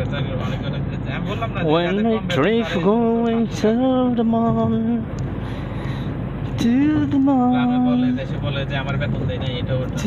When I drive going to the mall, to the mall,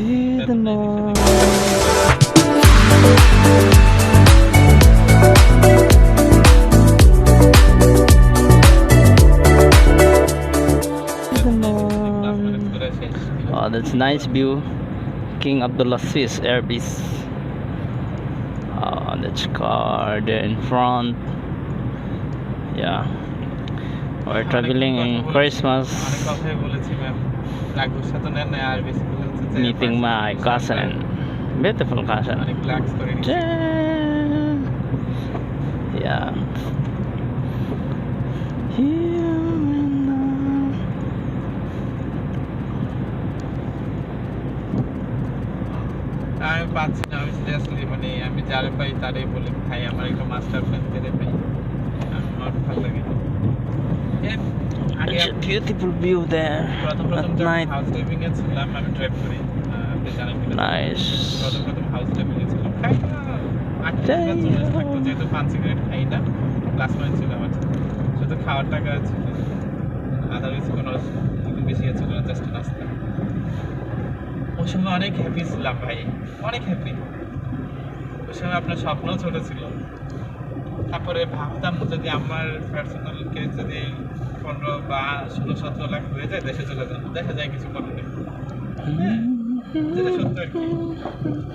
to the mall. Oh, that's nice view. King Abdullah Swiss Airbus. Oh, that's car there in front. Yeah, we're traveling in Christmas, meeting my cousin, beautiful cousin. Yeah. আমি পাচ্ছি না, আমি seriously মানে আমি যারে পাই তারে বলে খাই, আমার একটা মাস্টার প্ল্যান করে পাই, আমার ভালো লাগে। It's a beautiful view there at night. House living এ ছিলাম, আমি ড্রাইভ করি, আপনি জানেন কি? Nice. প্রথম হাউস লিভিং এ ছিলাম, খাই না থাকতো, যেহেতু পান সিগারেট খাই না, ক্লাস 9 ছিল আমার, শুধু খাওয়ার টাকা আছে, আদারওয়াইজ কোনো বেশি আছে না, জাস্ট নাস্তা। ওই সময় অনেক হ্যাপি ছিলাম ভাই, অনেক হ্যাপি। ওই সময় আপনার স্বপ্নও ছোট ছিল। তারপরে ভাবতাম যদি আমার পার্সোনাল কেস যদি 15 বা 16-17 লাখ হয়ে যায়, দেশে চলে যাবো, দেখা যায় কিছু করতে নেই, যেটা সত্য আর কি,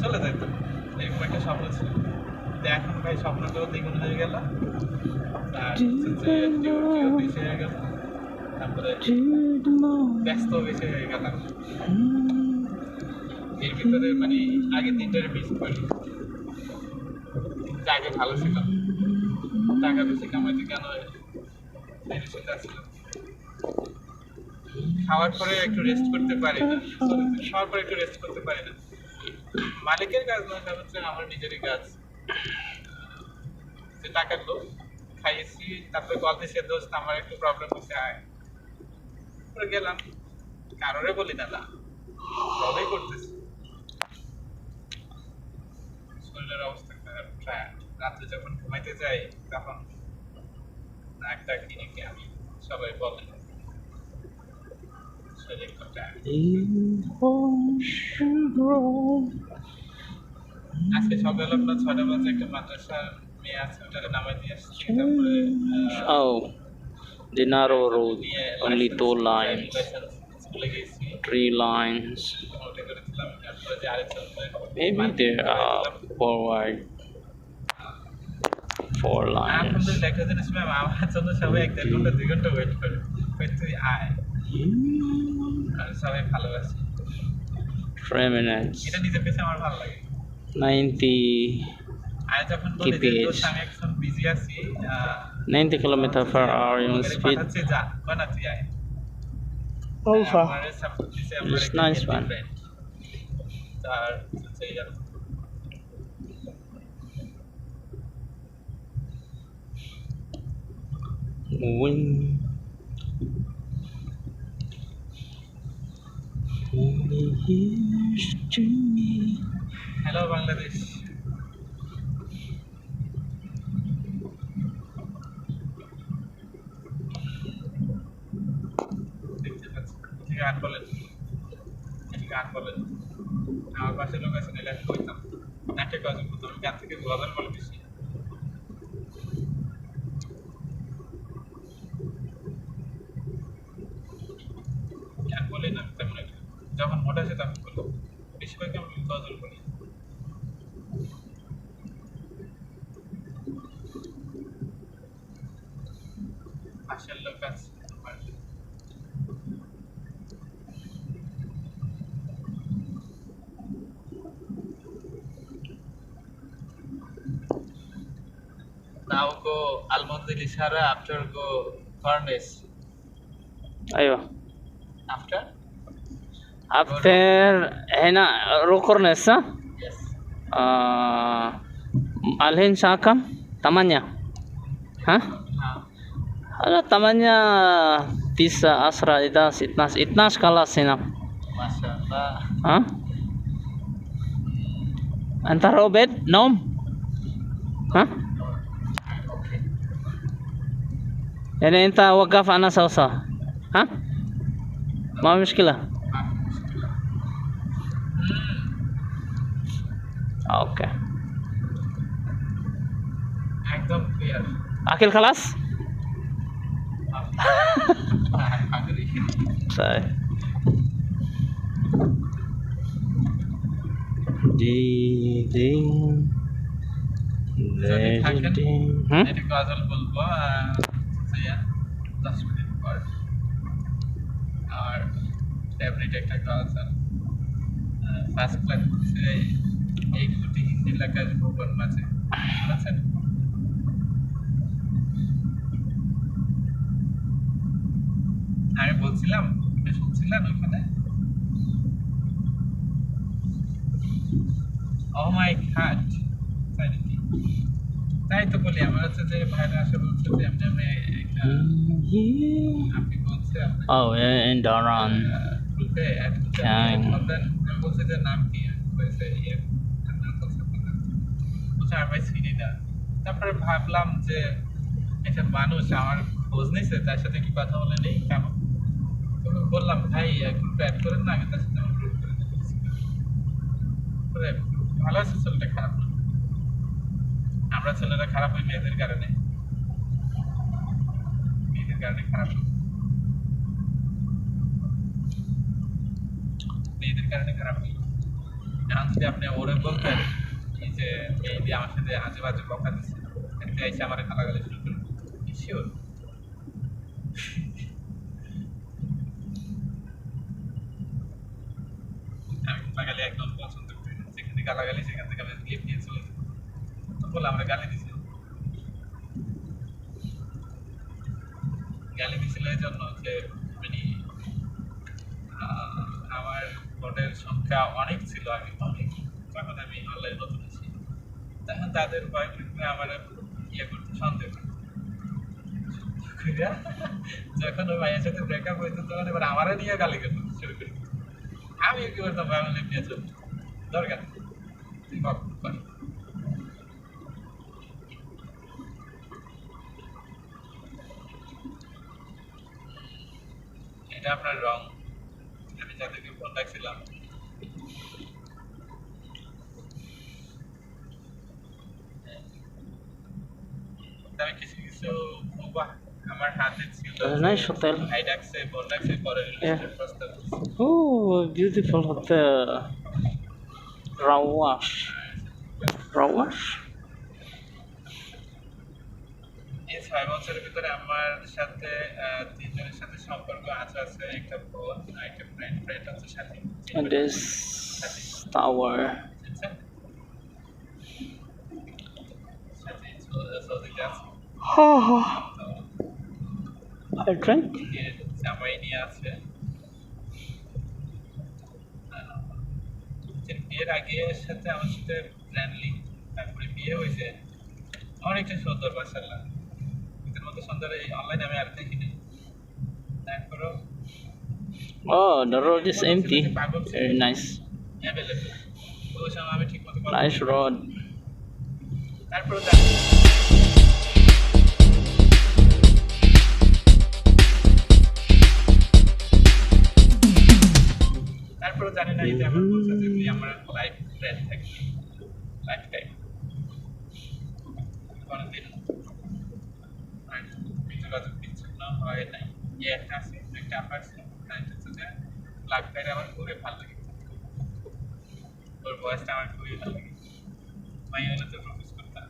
চলে যাইতো, এরকম একটা স্বপ্ন ছিল। এখন ভাই স্বপ্নটাও দ্বিগুণ হয়ে গেল, আর বেশি হয়ে গেল, তারপরে ব্যস্ত বেশি হয়ে গেলাম। এর ভিতরে মানে আগে 3টারে মিস করি, আগে ভালো ছিল, টাকা বেশি কামাইতে কেন খাওয়ার পরে একটু রেস্ট করতে পারি না, খাওয়ার পরে একটু রেস্ট করতে পারি না। মালিকের কাজ নয়, কাজ হচ্ছে আমার নিজেরই কাজ। যে টাকা লো খাইয়েছি, তারপরে কল দিয়েছে দোস্ত আমার একটু প্রবলেম হচ্ছে, আয় করে গেলাম, কারোরে বলি না, সবই করতেছি। শরীরের অবস্থা খারাপ, রাত্রে যখন ঘুমাইতে যাই তখন একটা কিনে আমি, সবাই বলে আজকে সকালে আপনার 6টা বাজে একটা মাদ্রাসার মেয়ে আছে, ওটাকে নামাই দিয়ে আসছি। তারপরে Dinaro Road, only 2 lines, 3 lines. Maybe there are forward 4 lines. একটা জিনিস ম্যাম, আমার জন্য সবাই 1-1.5 ঘন্টা 2 ঘন্টা ওয়েট করে, তুই আয়, সবাই ভালোবাসে। 3 minutes. এটা নিজের কাছে আমার ভালো লাগে। 90 আর যখন বলি যে দোস্ত আমি এখন বিজি আছি, 90 km/h in speed. যা কোনা তুই আয়। Alpha. It's nice one. তার সেই যা moving. Only years to me. Hello Bangladesh. গান বলেন, আমার পাশে লোক আছে, নিলে আমি কইতাম নাটে কাজে করতাম, আমি গান থেকে গজল বলে বেশি। গান বলি না তেমন একটা, যখন মোটা আছে তখন বলি, বেশিরভাগ আমি গজল বলি। পাশের লোক আছে now go Almondil Ishara, after go Furnace. Ayo. After هنا روكورنس ها؟ Yes. الحين الساعة كم؟ 8 ها؟ هلا 8 9 10 11 12 خلاص هنا. ما شاء الله. ها؟ أنت روبيت نوم؟ ها؟ يعني انت وقف انا سوسة ها ما مشكلة اوكي একদম ক্লিয়ার اكل خلاص طيب دي دي যদি থাকেন হুম এটা গজল বলবো 10 মিনিট পর আর ফেভারিট একটা গজল ফার্স্ট ক্লাস হচ্ছে এই কোটি হিন্দি লেখার ভুবন মাঝে আছেন আমি বলছিলাম শুনছিলেন ওখানে ও মাই গড তাই তো বলি আমার হচ্ছে যে ভাইরা আসে বলছে যে আমি একটা আপনি বলছেন oh in Daran গ্রুপে অ্যাড করতেন আমি বলছি যে নাম কি বলছে ইয়ে নাম বলছে বলছে আমি চিনি না তারপরে ভাবলাম যে একটা মানুষ আমার খোঁজ নিছে তার সাথে কি কথা বলে নেই কেমন বললাম ভাই গ্রুপে অ্যাড করেন না আমি তার সাথে আমার গ্রুপ করে দিচ্ছি ভালো আছে ছেলেটা খারাপ না আমরা ছেলেরা খারাপ হই মেয়েদের কারণে খারাপ মেয়েদের কারণে খারাপ হই এখন যদি আপনি ওরে বলতেন এই যে এই দিয়ে আমার সাথে আজে বাজে বকা দিচ্ছে একটা এসে আমার গালাগালি শুরু করবে শিওর আমি গালাগালি একদম পছন্দ করি যেখানে গালাগালি সেখান থেকে আমি ক্লিপ নিয়ে চলে যাই তো বলে আমরা গালি দিছি গালি দিছিল এই জন্য যে মানে আমার ভোটের সংখ্যা অনেক ছিল আমি অনেক যখন আমি অনলাইন নতুন আছি তখন তাদের বয়ফ্রেন্ডরা আমার ইয়ে করতে সন্দেহ যখন ওই ভাইয়ের সাথে ব্রেকআপ হয়েছে তখন এবার আমারও নিয়ে গালি করতে শুরু করি আমি কি করতাম ফ্যামিলি নিয়ে চল দরকার তুই বক্তব্য কর এটা আপনার রং আমি যাদেরকে ফোন রাখছিলাম আমি কিছু কিছু আমার হাতে ছিল nice hotel ভাই ডাকছে ফোন রাখছে পরে রিলেশনের প্রস্তাব oh beautiful hotel Rawash এই 6 বছরের ভিতরে আমার সাথে তিনজনের সাথে সম্পর্ক আছে একটা বোন আর একটা ফ্রেন্ড আছে সাথে and this tower I drank জামাই নিয়ে আছে বিয়ের আগে সাথে আমার সাথে ফ্রেন্ডলি তারপরে বিয়ে হয়েছে অনেকটা সুন্দর মাশাআল্লাহ এদের মতো সুন্দর এই অনলাইনে আমি আর দেখিনি তারপরেও oh the road is empty very nice available ওই সময় আমি ঠিক মতো nice road তারপরে জানি না এটা আমার বলছে যে তুই আমার লাইফ ফ্রেন্ড থাকবি লাইফ টাইম কোনদিন আর যোগাযোগ বিচ্ছিন্ন হয় নাই একটা আছে একটা আছে তাই হচ্ছে যে ব্ল্যাক টাইম আমার খুবই ভালো লাগে ওর ভয়েসটা আমার খুবই ভালো লাগে মাই হলে তো প্রপোজ করতাম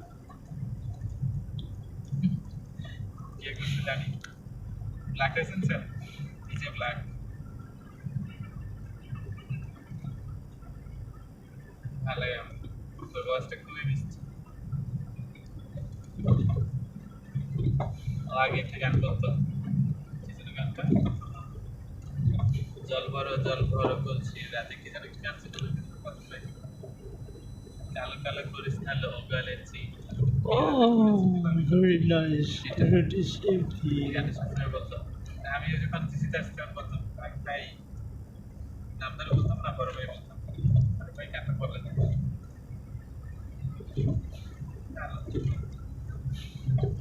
কি করতে জানি ব্ল্যাক এসেন্স এই যে ব্ল্যাক ভালো লাগে তোর ভয়েসটা খুবই মিষ্টি আগে একটা গান বলতো গানটা জল ভরো বলছি রাতে কি যেন গান ছিল কালো কালো করিস না লো গালেছি oh very nice it is empty আমি যখন দিতে আসতাম বলতাম ভাই নামদার বলতাম না বড় ভাই বলতাম ভাই গানটা বললেন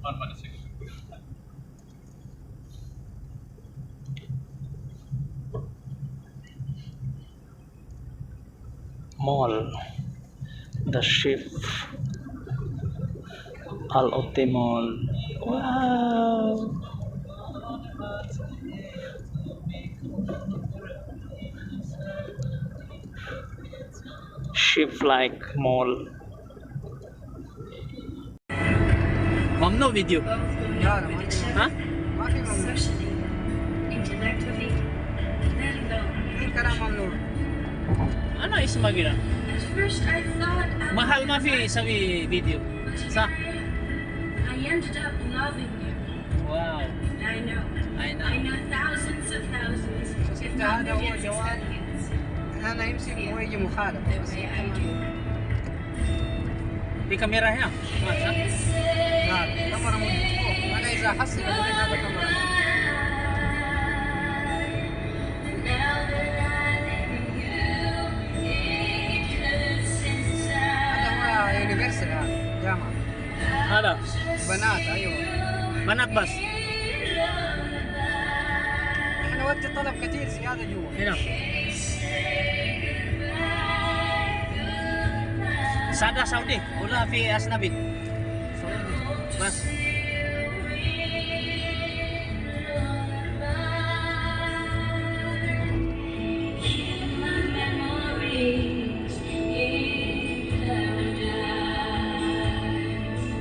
মন মানুষ Mall, the shift Al-Otte Mall. Wow! Shift like mall. ممنوع فيديو. لا ما في ها؟ ما في ممنوع. في كلام ممنوع. أنا اسمه كده. محل ما في يسوي فيديو. صح؟ I ended up loving you. واو. I know. I know thousands of thousands. If not هذا هو millions of جوال. millions. أنا يمسك ويجي مخالف. The way I do. Di kameranya? Masa? لا كاميرا مو فوق. أنا إذا حصل أقول لك هذا كاميرا. هذا هو يونيفرسال هذا جامعة. Ada. بنات أيوة. Banat bas. إحنا ودي طلب كثير زيادة جوا. Ini. Sada Saudi, ولا في أجنبي؟ بس.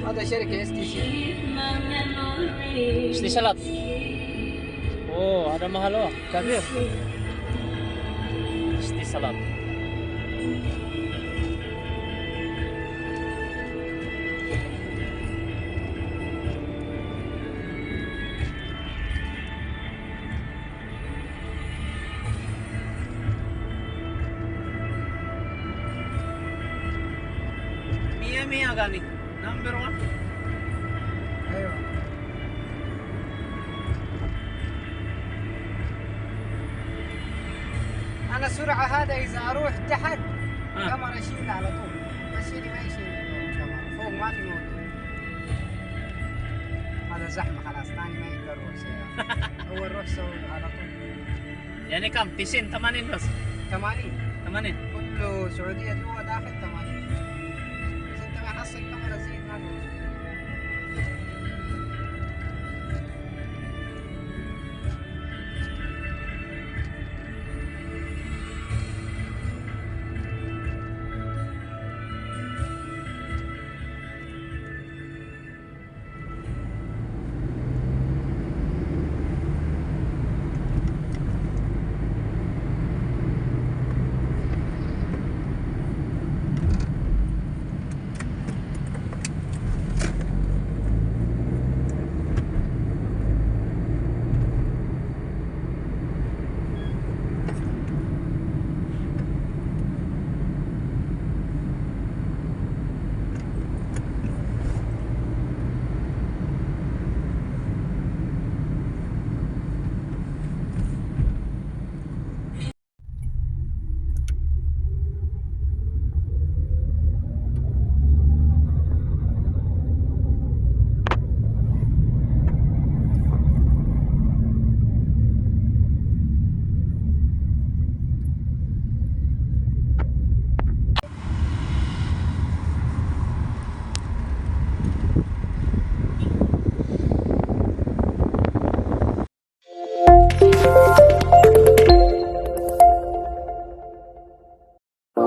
هذا شركة STC. Istisalat. Oh, ada mahal loh. Kabir. Istisalat. Mia gani? Number 1. أيوة. أنا السرعة هذا إذا أروح تحت كاميرا أشيلها على طول. بس يلي ما يشيل الكاميرا فوق ما في موجود. هذا زحمة خلاص ثاني ما يقدر يروح سيارة. أول روح سوي على طول. Yani kam? Tisin, tamanin bas. 80 Tamanin. كله سعودية جوا داخل 80. بس أنت ما يحصل كاميرا زي ما في.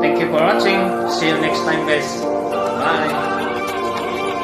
Thank you for watching. See you next time, guys. Bye.